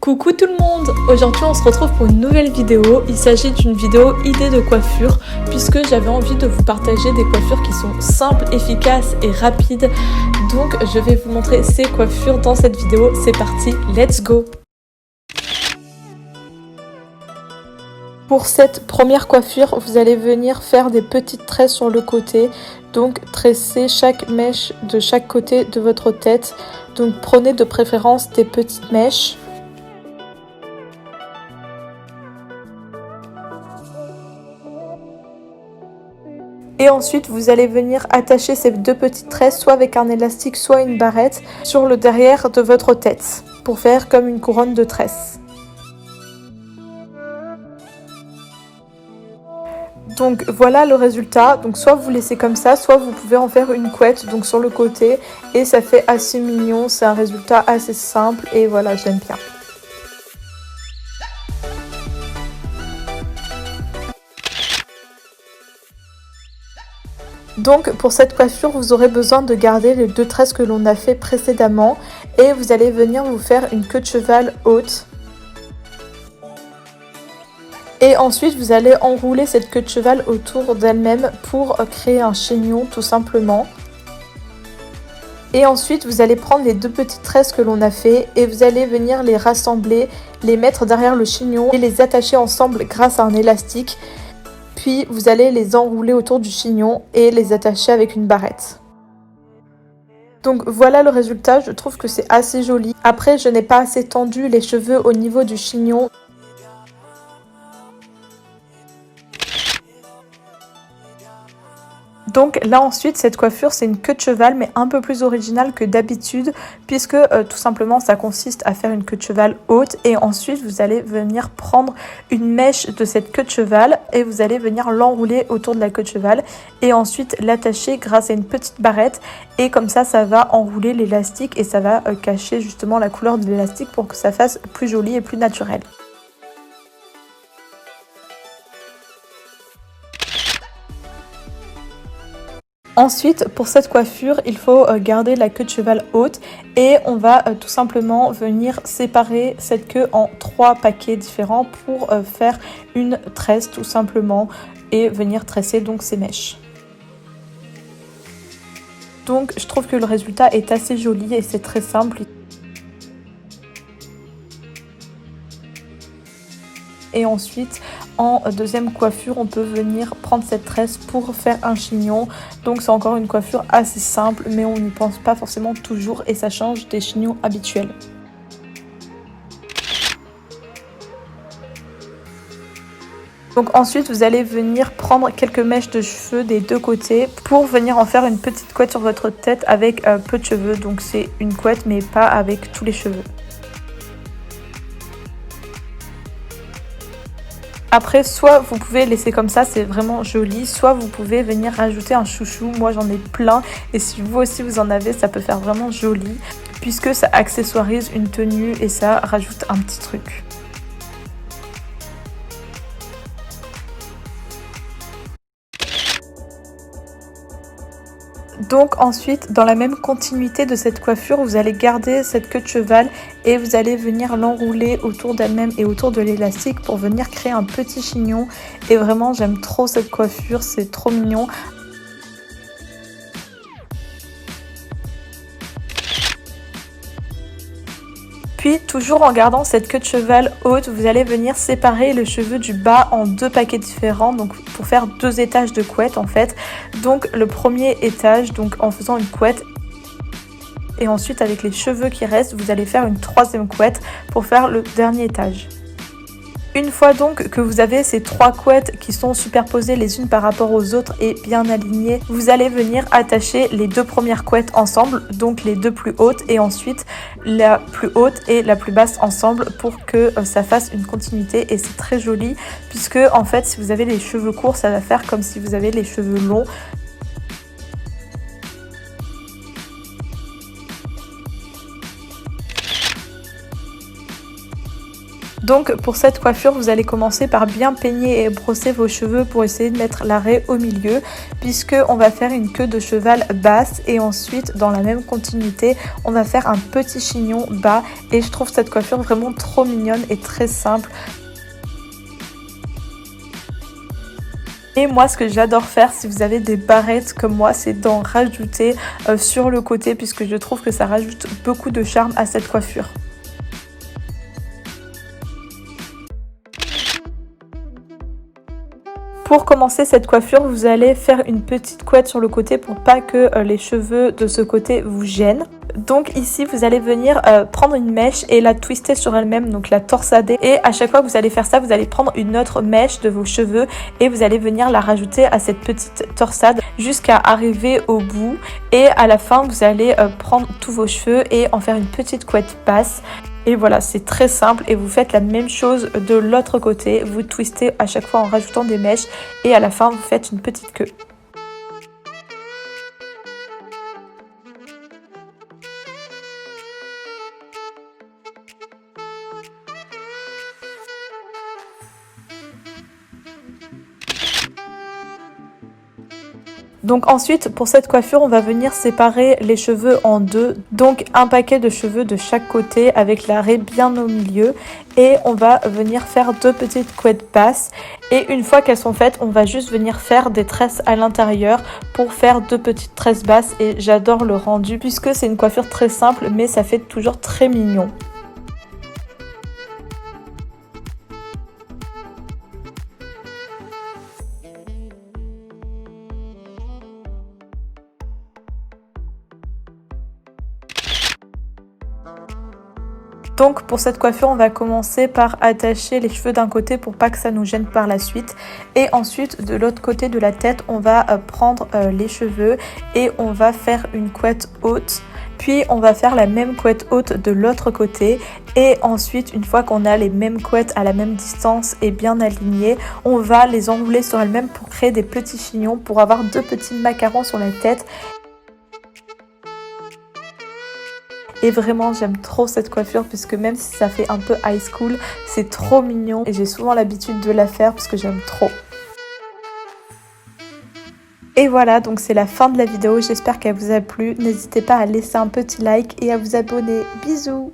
Coucou tout le monde! Aujourd'hui on se retrouve pour une nouvelle vidéo. Il s'agit d'une vidéo idée de coiffure puisque j'avais envie de vous partager des coiffures qui sont simples, efficaces et rapides. Donc je vais vous montrer ces coiffures dans cette vidéo. C'est parti, let's go! Pour cette première coiffure, vous allez venir faire des petites tresses sur le côté. Donc tresser chaque mèche de chaque côté de votre tête. Donc prenez de préférence des petites mèches. Et ensuite, vous allez venir attacher ces deux petites tresses, soit avec un élastique, soit une barrette, sur le derrière de votre tête, pour faire comme une couronne de tresses. Donc voilà le résultat. Donc soit vous laissez comme ça, soit vous pouvez en faire une couette donc sur le côté. Et ça fait assez mignon, c'est un résultat assez simple et voilà, j'aime bien. Donc pour cette coiffure, vous aurez besoin de garder les deux tresses que l'on a fait précédemment et vous allez venir vous faire une queue de cheval haute. Et ensuite, vous allez enrouler cette queue de cheval autour d'elle-même pour créer un chignon tout simplement. Et ensuite, vous allez prendre les deux petites tresses que l'on a fait et vous allez venir les rassembler, les mettre derrière le chignon et les attacher ensemble grâce à un élastique. Puis vous allez les enrouler autour du chignon et les attacher avec une barrette. Donc voilà le résultat, je trouve que c'est assez joli. Après, je n'ai pas assez tendu les cheveux au niveau du chignon. Donc là ensuite, cette coiffure, c'est une queue de cheval mais un peu plus originale que d'habitude puisque tout simplement ça consiste à faire une queue de cheval haute et ensuite vous allez venir prendre une mèche de cette queue de cheval et vous allez venir l'enrouler autour de la queue de cheval et ensuite l'attacher grâce à une petite barrette et comme ça, ça va enrouler l'élastique et ça va cacher justement la couleur de l'élastique pour que ça fasse plus joli et plus naturel. Ensuite, pour cette coiffure, il faut garder la queue de cheval haute et on va tout simplement venir séparer cette queue en 3 paquets différents pour faire une tresse tout simplement et venir tresser donc ces mèches. Donc je trouve que le résultat est assez joli et c'est très simple. Et ensuite, en deuxième coiffure, on peut venir prendre cette tresse pour faire un chignon. Donc c'est encore une coiffure assez simple, mais on n'y pense pas forcément toujours et ça change des chignons habituels. Donc ensuite, vous allez venir prendre quelques mèches de cheveux des deux côtés pour venir en faire une petite couette sur votre tête avec peu de cheveux. Donc c'est une couette mais pas avec tous les cheveux. Après, soit vous pouvez laisser comme ça, c'est vraiment joli, soit vous pouvez venir rajouter un chouchou. Moi, j'en ai plein et si vous aussi vous en avez, ça peut faire vraiment joli puisque ça accessoirise une tenue et ça rajoute un petit truc. Donc ensuite, dans la même continuité de cette coiffure, vous allez garder cette queue de cheval et vous allez venir l'enrouler autour d'elle-même et autour de l'élastique pour venir créer un petit chignon. Et vraiment, j'aime trop cette coiffure, c'est trop mignon. Puis, toujours en gardant cette queue de cheval haute, vous allez venir séparer le cheveu du bas en 2 paquets différents, donc pour faire 2 étages de couette en fait. Donc le premier étage, donc en faisant une couette, et ensuite avec les cheveux qui restent, vous allez faire une 3e couette pour faire le dernier étage. Une fois donc que vous avez ces 3 couettes qui sont superposées les unes par rapport aux autres et bien alignées, vous allez venir attacher les 2 premières couettes ensemble, donc les 2 plus hautes et ensuite la plus haute et la plus basse ensemble pour que ça fasse une continuité et c'est très joli puisque en fait si vous avez les cheveux courts, ça va faire comme si vous avez les cheveux longs. Donc pour cette coiffure, vous allez commencer par bien peigner et brosser vos cheveux pour essayer de mettre l'arrêt au milieu, puisque on va faire une queue de cheval basse et ensuite dans la même continuité, on va faire un petit chignon bas et je trouve cette coiffure vraiment trop mignonne et très simple. Et moi, ce que j'adore faire si vous avez des barrettes comme moi, c'est d'en rajouter sur le côté puisque je trouve que ça rajoute beaucoup de charme à cette coiffure. Pour commencer cette coiffure, vous allez faire une petite couette sur le côté pour pas que les cheveux de ce côté vous gênent. Donc ici, vous allez venir prendre une mèche et la twister sur elle-même, donc la torsader. Et à chaque fois que vous allez faire ça, vous allez prendre une autre mèche de vos cheveux et vous allez venir la rajouter à cette petite torsade jusqu'à arriver au bout. Et à la fin, vous allez prendre tous vos cheveux et en faire une petite couette basse. Et voilà, c'est très simple et vous faites la même chose de l'autre côté. Vous twistez à chaque fois en rajoutant des mèches et à la fin, vous faites une petite queue. Donc ensuite, pour cette coiffure, on va venir séparer les cheveux en deux. Donc un paquet de cheveux de chaque côté avec l'arrêt bien au milieu. Et on va venir faire deux petites couettes basses. Et une fois qu'elles sont faites, on va juste venir faire des tresses à l'intérieur pour faire deux petites tresses basses. Et j'adore le rendu puisque c'est une coiffure très simple mais ça fait toujours très mignon. Donc pour cette coiffure, on va commencer par attacher les cheveux d'un côté pour pas que ça nous gêne par la suite. Et ensuite, de l'autre côté de la tête, on va prendre les cheveux et on va faire une couette haute. Puis on va faire la même couette haute de l'autre côté. Et ensuite, une fois qu'on a les mêmes couettes à la même distance et bien alignées, on va les enrouler sur elles-mêmes pour créer des petits chignons, pour avoir deux petits macarons sur la tête. Et vraiment, j'aime trop cette coiffure puisque même si ça fait un peu high school, c'est trop mignon. Et j'ai souvent l'habitude de la faire parce que j'aime trop. Et voilà, donc c'est la fin de la vidéo. J'espère qu'elle vous a plu. N'hésitez pas à laisser un petit like et à vous abonner. Bisous!